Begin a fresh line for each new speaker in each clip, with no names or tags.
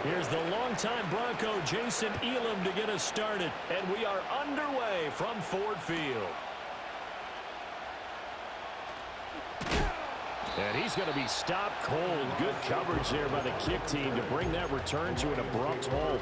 Here's the longtime Bronco, Jason Elam, to get us started. And we are underway from Ford Field. And he's going to be stopped cold. Good coverage there by the kick team to bring that return to an abrupt halt.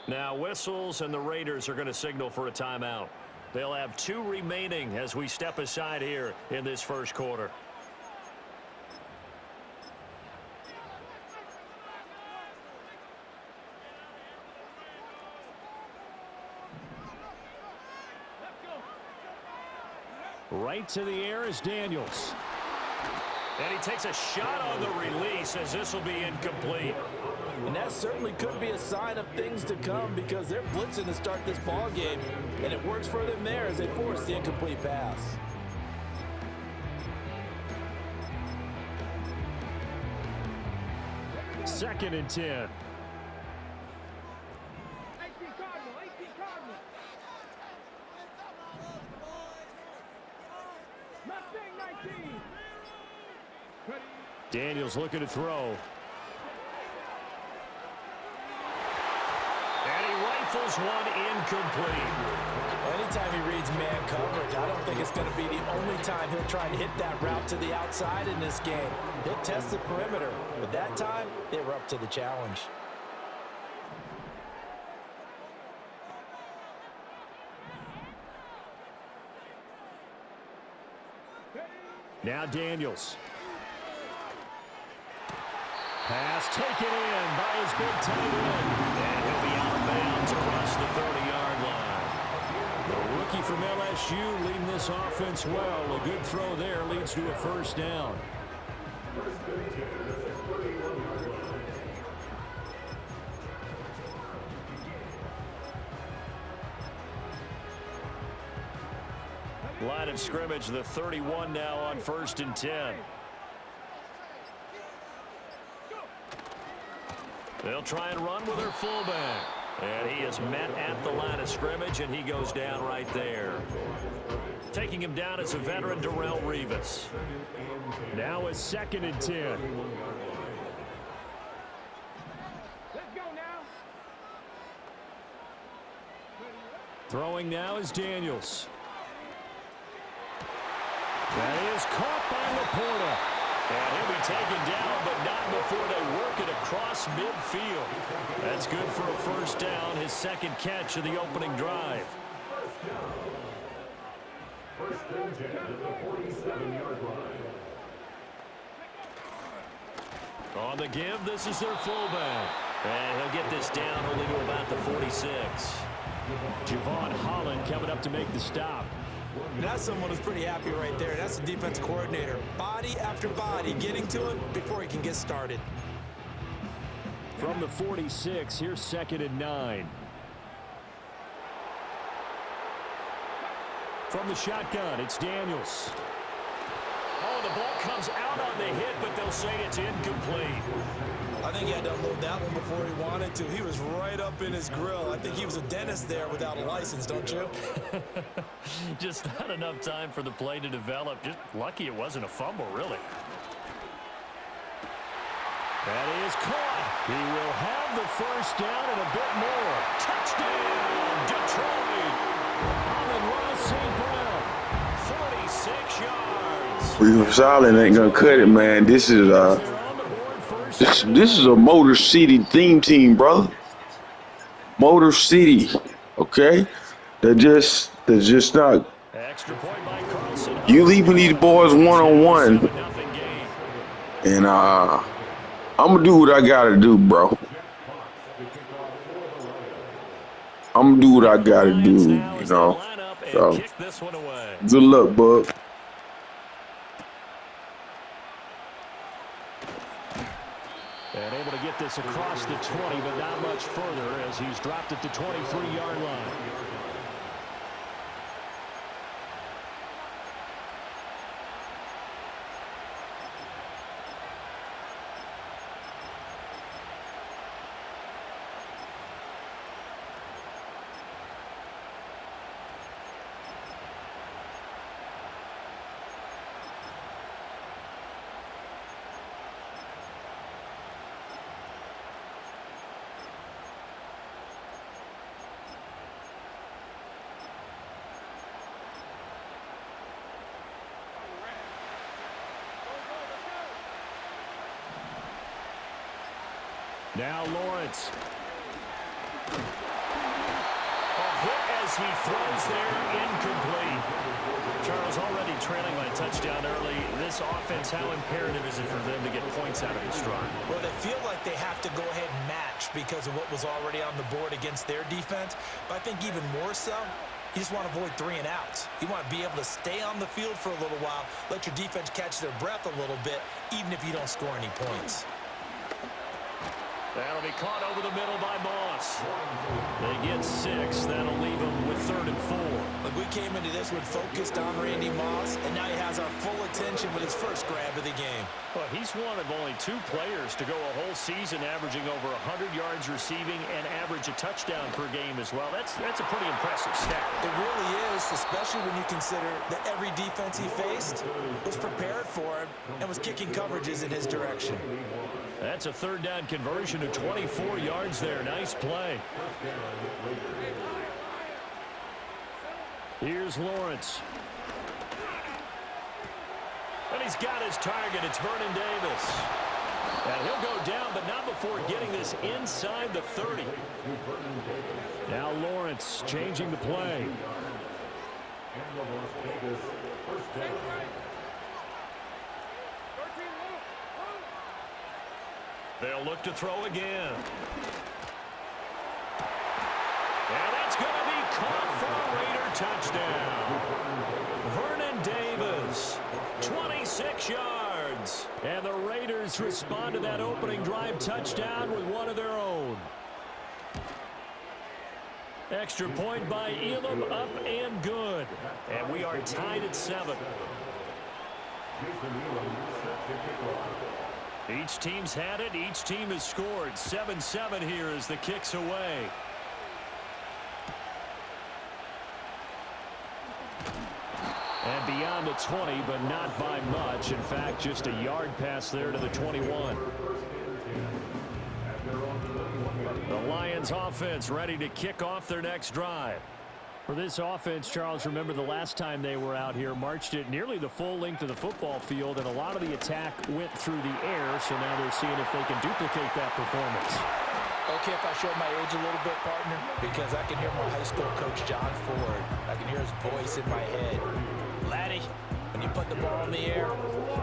Now whistles, and the Raiders are going to signal for a timeout. They'll have 2 remaining as we step aside here in this first quarter. Right to the air is Daniels. And he takes a shot on the release as this will be incomplete.
And that certainly could be a sign of things to come because they're blitzing to start this ball game, and it works for them there as they force the incomplete pass.
Second and 10. Daniels looking to throw. And he rifles one incomplete.
Anytime he reads man coverage, I don't think it's going to be the only time he'll try and hit that route to the outside in this game. He'll test the perimeter, but that time they were up to the challenge.
Now Daniels. Pass taken in by his big tight end. And he'll be out of bounds across the 30-yard line. The rookie from LSU leading this offense well. A good throw there leads to a first down. Line of scrimmage, the 31 now on 1st and 10. They'll try and run with their fullback. And he is met at the line of scrimmage, and he goes down right there. Taking him down is a veteran, Darrelle Revis. Now it's 2nd and 10.
Let's go now.
Throwing now is Daniels. That is caught by Laporta. And he'll be taken down, but not before they work it across midfield. That's good for a first down, his second catch of the opening drive.
First and 10 at the 47-yard line.
On the give, this is their fullback. And he'll get this down only to about the 46. Javon Holland coming up to make the stop.
That's someone who's pretty happy right there. That's the defense coordinator. Body after body, getting to him before he can get started.
From the 46, here's 2nd and 9. From the shotgun, it's Daniels. Oh, the ball comes out on the hit, but they'll say it's incomplete.
I think he had to unload that one before he wanted to. He was right up in his grill. I think he was a dentist there without a license, don't you?
Just not enough time for the play to develop. Just lucky it wasn't a fumble, really. That is caught. He will have the first down and a bit more. Touchdown, Detroit. Amon-Ra St. Brown, 46 yards.
Silent ain't gonna cut it, man. This is this is a Motor City theme team, brother. Motor City, okay? They're just not.
Extra point by Carlson.
You leaving these boys one-on-one, and I'm gonna do what I gotta do, bro. I'm gonna do what I gotta do, you know. So, good luck, bud.
this across the 20, but not much further as he's dropped it to 23-yard line. Now Lawrence. A hit as he throws there, incomplete. Charles, already trailing by a touchdown early. This offense, how imperative is it for them to get points out of this drive?
Well, they feel like they have to go ahead and match because of what was already on the board against their defense. But I think even more so, you just want to avoid 3 and outs. You want to be able to stay on the field for a little while, let your defense catch their breath a little bit, even if you don't score any points.
That'll be caught over the middle by Moss. They get 6. That'll leave them with 3rd and 4.
Look, we came into this one focused on Randy Moss, and now he has our full attention with his first grab of the game.
Well, he's one of only 2 players to go a whole season averaging over 100 yards receiving and average a touchdown per game as well. That's a pretty impressive stat.
It really is, especially when you consider that every defense he faced was prepared for him and was kicking coverages in his direction.
That's a 3rd down conversion to 24 yards there. Nice play. Here's Lawrence. And he's got his target. It's Vernon Davis. And he'll go down, but not before getting this inside the 30. Now Lawrence changing the play. They'll look to throw again. And that's going to be caught for a Raider touchdown. Vernon Davis, 26 yards. And the Raiders respond to that opening drive touchdown with one of their own. Extra point by Elam, up and good. And we are tied at 7. Each team's had it. Each team has scored. 7-7 here as the kick's away. And beyond the 20, but not by much. In fact, just a yard pass there to the 21. The Lions offense ready to kick off their next drive. For this offense, Charles, remember the last time they were out here, marched it nearly the full length of the football field, and a lot of the attack went through the air, so now they're seeing if they can duplicate that performance.
Okay, if I show my age a little bit, partner, because I can hear my high school coach, John Ford. I can hear his voice in my head. Laddie, when you put the ball in the air,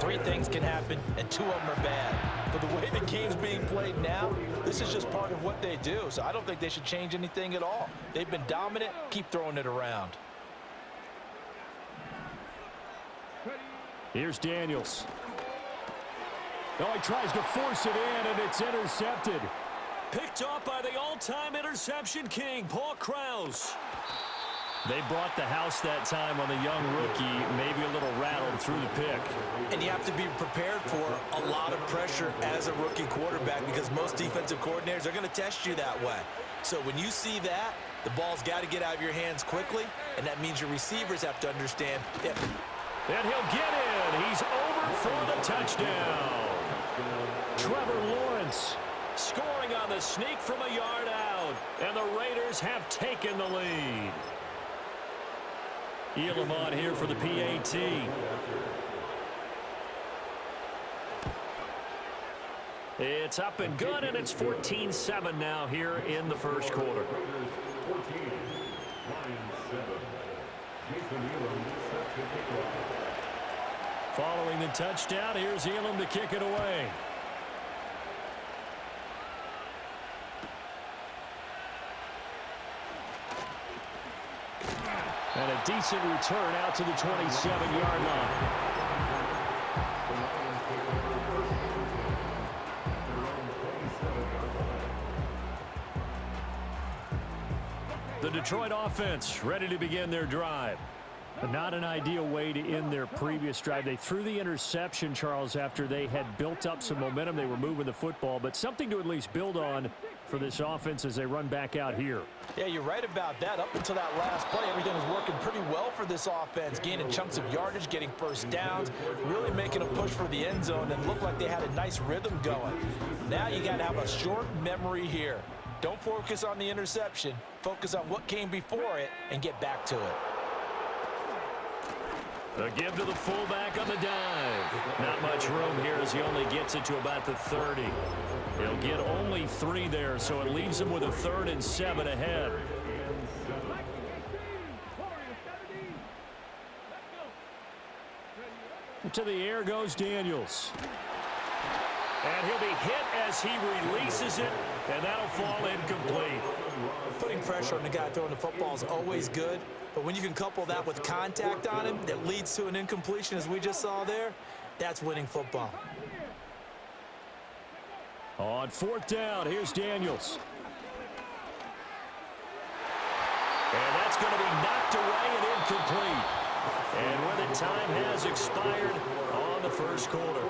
3 things can happen, and 2 of them are bad. But the way the game's being played now, this is just part of what they do. So I don't think they should change anything at all. They've been dominant. Keep throwing it around.
Here's Daniels. Oh, he tries to force it in, and it's intercepted. Picked off by the all-time interception king, Paul Krause. They brought the house that time on the young rookie, maybe a little rattled through the pick.
And you have to be prepared for a lot of pressure as a rookie quarterback because most defensive coordinators are going to test you that way. So when you see that, the ball's got to get out of your hands quickly, and that means your receivers have to understand.
And he'll get in. He's over for the touchdown. Trevor Lawrence scoring on the sneak from a yard out. And the Raiders have taken the lead. Elam on here for the PAT. It's up and good, and it's 14-7 now here in the first quarter. Following the touchdown, here's Elam to kick it away. And a decent return out to the 27-yard line. The Detroit offense ready to begin their drive. But not an ideal way to end their previous drive. They threw the interception, Charles, after they had built up some momentum. They were moving the football, but something to at least build on for this offense as they run back out here.
Yeah, you're right about that. Up until that last play, everything was working pretty well for this offense, gaining chunks of yardage, getting first downs, really making a push for the end zone, and looked like they had a nice rhythm going. Now you got to have a short memory here. Don't focus on the interception. Focus on what came before it and get back to it.
A give to the fullback on the dive. Not much room here as he only gets it to about the 30. He'll get only 3 there, so it leaves him with a 3rd and 7 ahead. To the air goes Daniels. And he'll be hit as he releases it, and that'll fall incomplete.
Putting pressure on the guy throwing the football is always good, but when you can couple that with contact on him that leads to an incompletion, as we just saw there, that's winning football.
On 4th down, here's Daniels. And that's going to be knocked away and incomplete. And where the time has expired on the first quarter.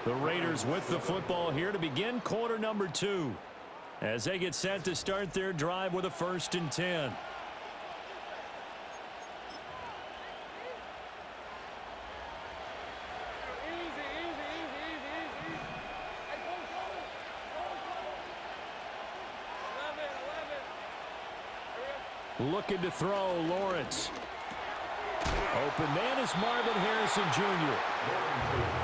The Raiders with the football here to begin quarter number 2. As they get set to start their drive with a 1st and 10. Looking to throw, Lawrence. Open man is Marvin Harrison Jr.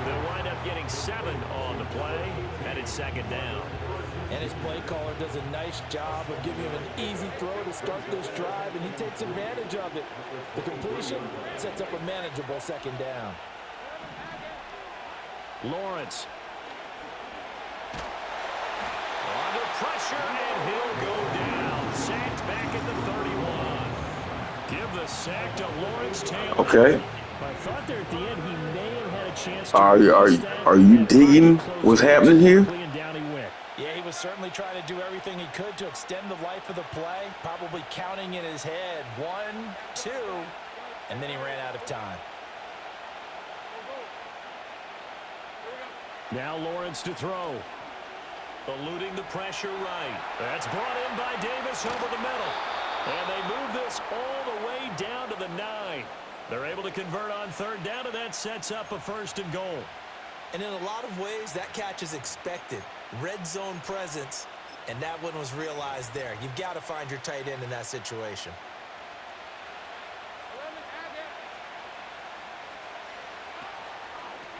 They'll wind up getting 7 on the play, and it's 2nd down.
And his play caller does a nice job of giving him an easy throw to start this drive, and he takes advantage of it. The completion sets up a manageable 2nd down.
Lawrence. Under pressure, and he'll go down. Sacked back at the 31. Give the sack to Lawrence Taylor.
Okay.
I thought there at the end he may have had a chance to
Are you digging what's happening here?
Yeah, he was certainly trying to do everything he could to extend the life of the play, probably counting in his head 1, 2, and then he ran out of time.
Now Lawrence to throw. Eluding the pressure right. That's brought in by Davis over the middle. And they move this all the way down to the 9. They're able to convert on 3rd down, and that sets up a 1st and goal.
And in a lot of ways, that catch is expected. Red zone presence, and that one was realized there. You've got to find your tight end in that situation.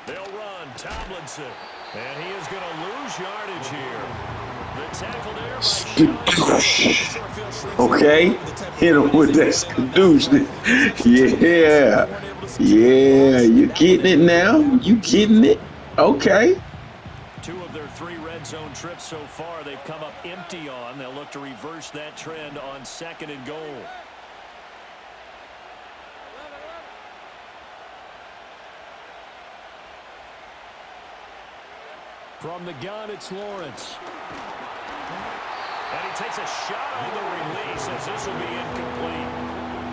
They'll run Tomlinson, and he is going to lose yardage here. The tackle there by
Okay, hit him with that skadoosh. Yeah, you getting it now? You getting it? Okay.
2 of their 3 red zone trips so far they've come up empty on. They'll look to reverse that trend on 2nd and goal. From the gun, it's Lawrence. And he takes a shot on the release as this will be incomplete.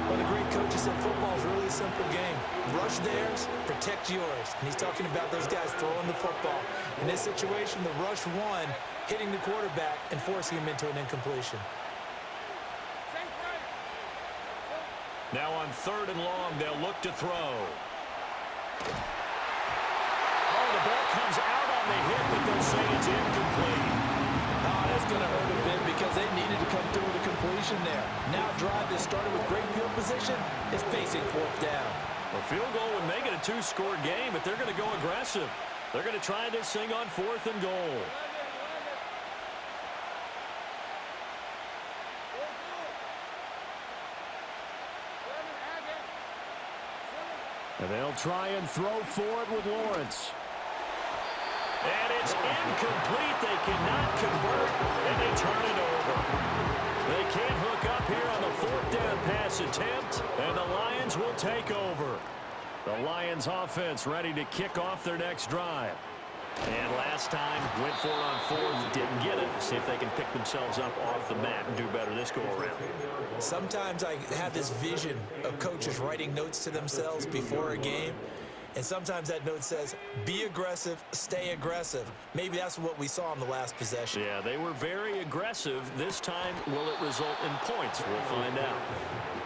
Well, the great coach said football is really a simple game. Rush theirs, protect yours. And he's talking about those guys throwing the football. In this situation, the rush one, hitting the quarterback and forcing him into an incompletion.
Now on 3rd and long, they'll look to throw. Oh, the ball comes out on the hit, but they'll say it's incomplete.
Oh, that's going to hurt a bit because they needed to come through with a completion there. Now drive that started with great field position is facing 4th down.
A field goal would make it a 2-score game, but they're going to go aggressive. They're going to try this thing on 4th and goal. And they'll try and throw for it with Lawrence. And it's incomplete. They cannot convert, and they turn it over. They can't hook up here on the 4th down pass attempt, and the Lions will take over. The Lions offense ready to kick off their next drive. And last time, went for it on fourth, didn't get it. See if they can pick themselves up off the mat and do better this go-around.
Sometimes I have this vision of coaches writing notes to themselves before a game, and sometimes that note says, be aggressive, stay aggressive. Maybe that's what we saw in the last possession.
Yeah, they were very aggressive. This time, will it result in points? We'll find out.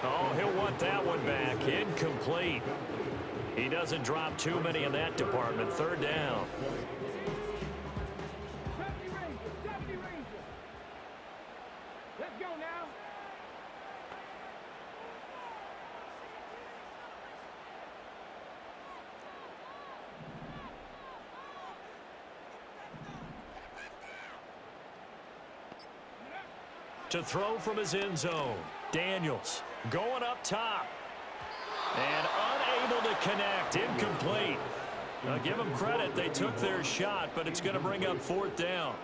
Oh, he'll want that one back. Incomplete. He doesn't drop too many in that department. Third down.
Let's go now.
To throw from his end zone. Daniels going up top. And unable to connect. Incomplete. Now, give them credit. They took their shot, but it's going to bring up fourth down.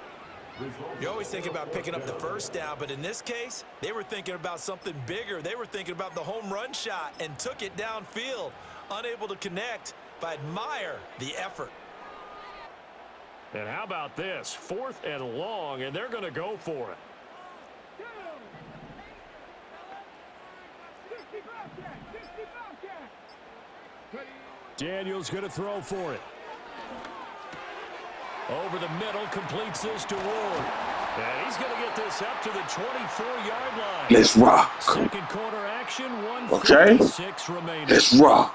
You always think about picking up the first down, but in this case, they were thinking about something bigger. They were thinking about the home run shot and took it downfield. Unable to connect, but admire the effort.
And how about this? Fourth and long, and they're going to go for it. Daniels going to throw for it. Over the middle, completes this to Ward. And he's going to get this up to the 24-yard line.
Let's rock.
Second quarter action,
Okay.
1:56 remaining.
Let's rock.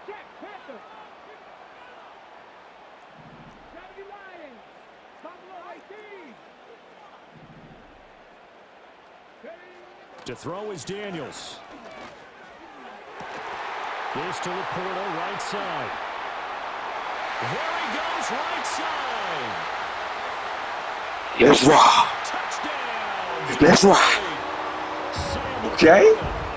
Check, Panther. Saturday Lions. Buffalo 18.
To throw is Daniels. This to Laporta, right side. There he goes, right side.
Let's rock.
Touchdown.
Let's rock. Okay?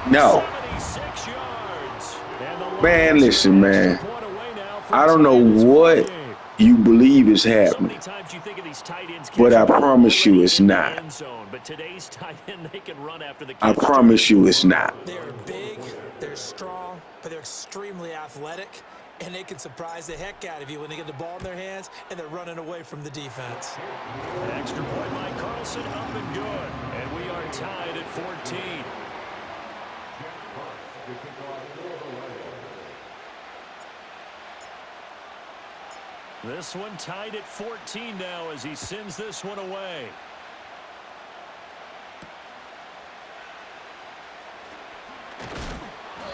No.
76 yards. And the
Man, listen, man.
point away now from
I don't know
tight ends
what
for the game.
you believe is
So
happening,
many times you think of these tight ends
but I
catching
promise you
already
it's
in the
not.
end zone. But today's tight end, they can run after the
I
catch.
promise you it's not.
They're big, they're strong, but they're extremely athletic, and they can surprise the heck out of you when they get the ball in their hands and they're running away from the defense.
Extra point by Carlson, up and good. And we are tied at 14. This one tied at 14 now as he sends this one away.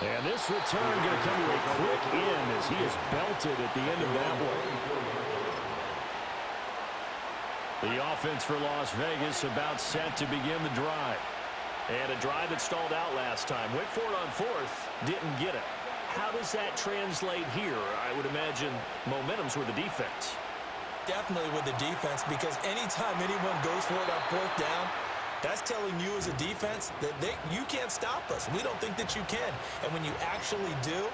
And this return going to come to a quick end as he is belted at the end of that one. The offense for Las Vegas about set to begin the drive. And a drive that stalled out last time. Went for it on fourth, didn't get it. How does that translate here? I would imagine momentum's with the defense.
Definitely with the defense, because anytime anyone goes for it on fourth down, that's telling you as a defense that you can't stop us. We don't think that you can. And when you actually do,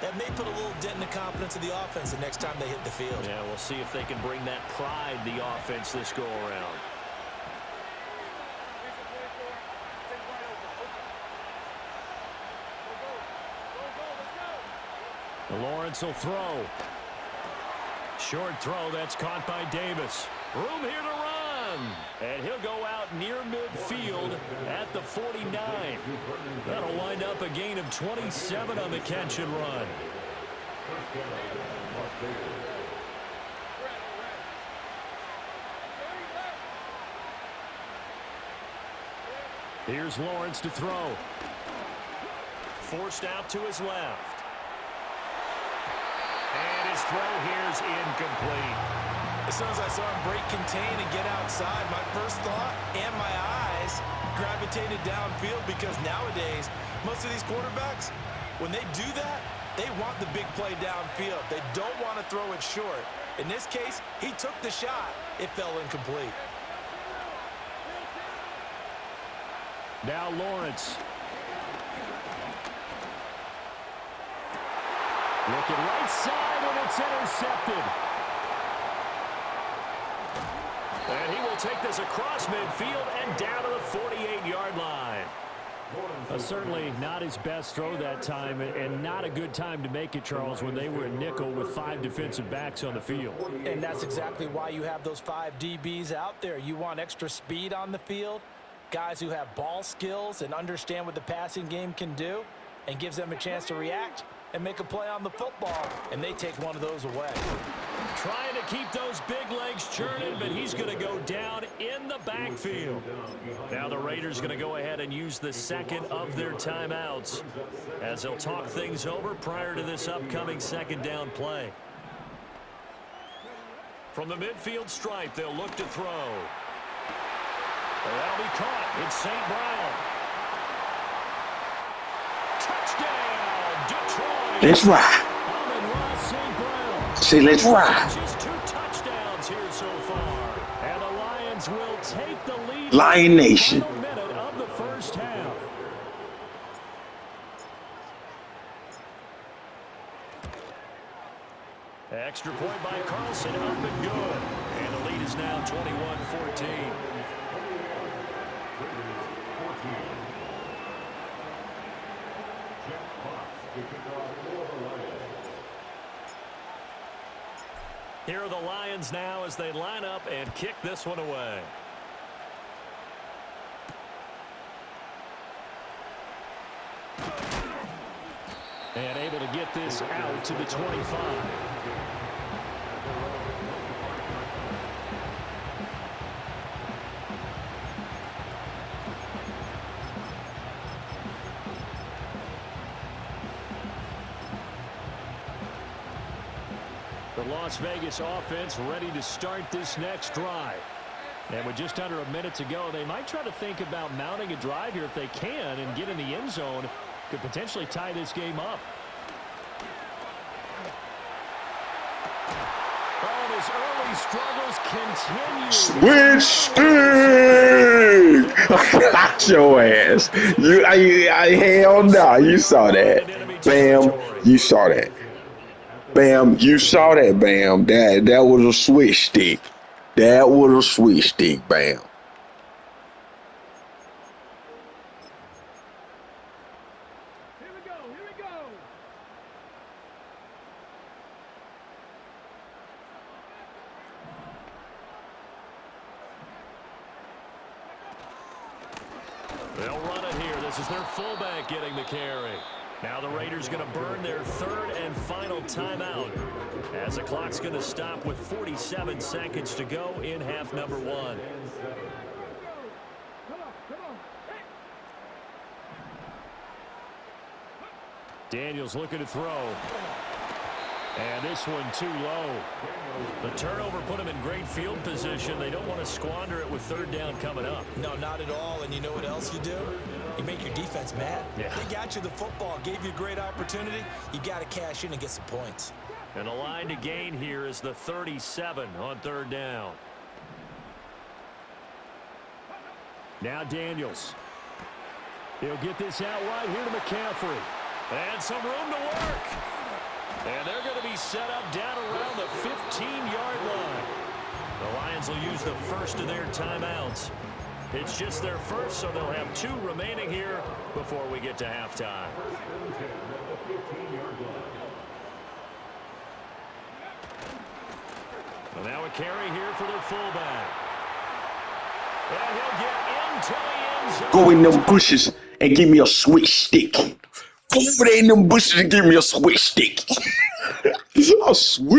that may put a little dent in the confidence of the offense the next time they hit the field.
Yeah, we'll see if they can bring that pride, the offense, this go-around. Lawrence will throw. Short throw, that's caught by Davis. Room here to run. And he'll go out near midfield at the 49. That'll wind up a gain of 27 on the catch and run. Here's Lawrence to throw. Forced out to his left. And his throw here is incomplete.
As soon as I saw him break contain and get outside, my first thought and my eyes gravitated downfield, because nowadays, most of these quarterbacks, when they do that, they want the big play downfield. They don't want to throw it short. In this case, he took the shot. It fell incomplete.
Now Lawrence. Looking right side, and it's intercepted. And he will take this across midfield and down to the 48-yard line. Certainly not his best throw that time, and not a good time to make it, Charles, when they were in nickel with 5 defensive backs on the field.
And that's exactly why you have those 5 DBs out there. You want extra speed on the field, guys who have ball skills and understand what the passing game can do, and gives them a chance to react and make a play on the football, and they take one of those away.
Trying to keep those big legs churning, but he's going to go down in the backfield. Now the Raiders going to go ahead and use the second of their timeouts as they'll talk things over prior to this upcoming second down play. From the midfield stripe, they'll look to throw. That'll be caught. It's St. Brown. Touchdown, Detroit.
Let's ride. Say, let's ride.
Just 2 touchdowns here so far. And the Lions will take the lead.
Lion Nation.
Final minute of the first half. Extra point by Carlson, up and good. And the lead is now 21-14. Here are the Lions now as they line up and kick this one away. And able to get this out to the 25. The Las Vegas offense ready to start this next drive. And with just under a minute to go, they might try to think about mounting a drive here if they can and get in the end zone. Could potentially tie this game up. Oh, his early struggles continue.
Switch stick. Got your ass. Hell no. You saw that. Bam. You saw that. Bam, you saw that, Bam. That was a switch stick. That was a switch stick, Bam.
Here we go. Here we go.
They'll run it here. This is their fullback getting the carry. Now the Raiders going to burn their 3rd and final timeout as the clock's going to stop with 47 seconds to go in half number 1.
Come on. Come on. Hey.
Daniels looking to throw. And this one too low. The turnover put them in great field position. They don't want to squander it with 3rd down coming up.
No, not at all. And you know what else you do? You make your defense mad.
Yeah.
They got you the football, gave you a great opportunity. You got to cash in and get some points.
And the line to gain here is the 37 on 3rd down. Now Daniels. He'll get this out wide here to McCaffrey. And some room to work. And they're going to be set up down around the 15-yard line. The Lions will use the first of their timeouts. It's just their first, so they'll have 2 remaining here before we get to halftime. Well, now a carry here for their fullback. And he'll get into the end zone.
Go in them bushes and give me a switch stick. Go over there in them bushes and give me a switch stick. A switch.